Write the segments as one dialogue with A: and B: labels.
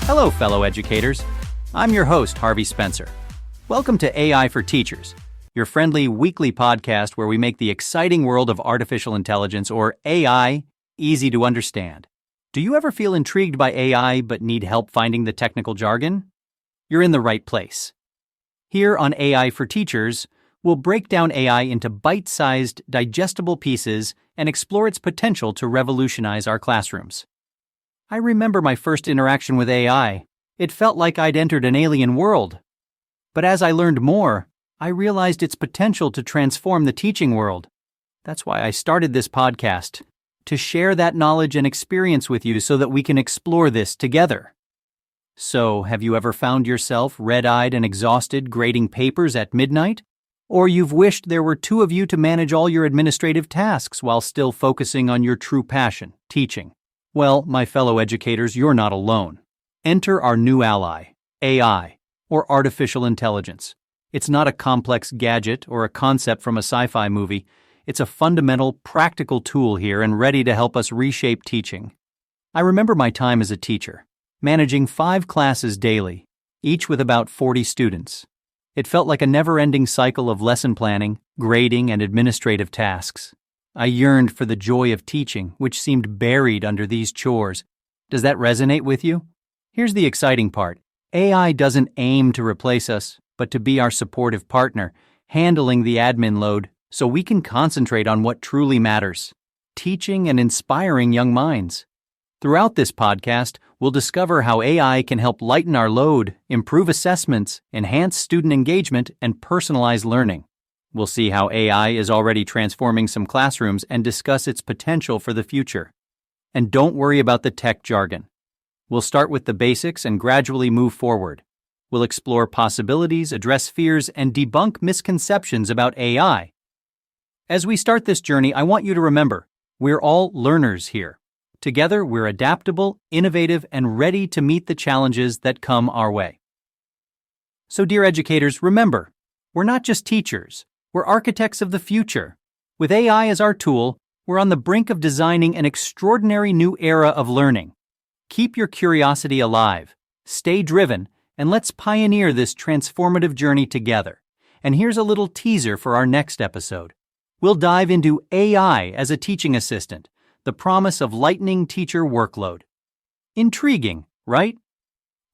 A: Hello, fellow educators. I'm your host, Harvey Spencer. Welcome to AI for Teachers, your friendly weekly podcast where we make the exciting world of artificial intelligence, or AI, easy to understand. Do you ever feel intrigued by AI but need help finding the technical jargon? You're in the right place. Here on AI for Teachers, we'll break down AI into bite-sized, digestible pieces and explore its potential to revolutionize our classrooms. I remember my first interaction with AI. It felt like I'd entered an alien world. But as I learned more, I realized its potential to transform the teaching world. That's why I started this podcast, to share that knowledge and experience with you so that we can explore this together. So, have you ever found yourself red-eyed and exhausted grading papers at midnight? Or you've wished there were two of you to manage all your administrative tasks while still focusing on your true passion, teaching? Well, my fellow educators, you're not alone. Enter our new ally, AI, or artificial intelligence. It's not a complex gadget or a concept from a sci-fi movie. It's a fundamental, practical tool here and ready to help us reshape teaching. I remember my time as a teacher, managing 5 classes daily, each with about 40 students. It felt like a never-ending cycle of lesson planning, grading, and administrative tasks. I yearned for the joy of teaching, which seemed buried under these chores. Does that resonate with you? Here's the exciting part. AI doesn't aim to replace us, but to be our supportive partner, handling the admin load so we can concentrate on what truly matters, teaching and inspiring young minds. Throughout this podcast, we'll discover how AI can help lighten our load, improve assessments, enhance student engagement, and personalize learning. We'll see how AI is already transforming some classrooms and discuss its potential for the future. And don't worry about the tech jargon. We'll start with the basics and gradually move forward. We'll explore possibilities, address fears, and debunk misconceptions about AI. As we start this journey, I want you to remember, we're all learners here. Together, we're adaptable, innovative, and ready to meet the challenges that come our way. So, dear educators, remember, we're not just teachers. We're architects of the future. With AI as our tool, we're on the brink of designing an extraordinary new era of learning. Keep your curiosity alive, stay driven, and let's pioneer this transformative journey together. And here's a little teaser for our next episode. We'll dive into AI as a teaching assistant, the promise of lightening teacher workload. Intriguing, right?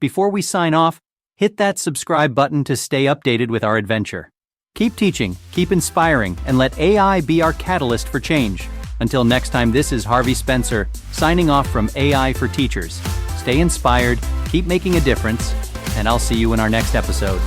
A: Before we sign off, hit that subscribe button to stay updated with our adventure. Keep teaching, keep inspiring, and let AI be our catalyst for change. Until next time, this is Harvey Spencer, signing off from AI for Teachers. Stay inspired, keep making a difference, and I'll see you in our next episode.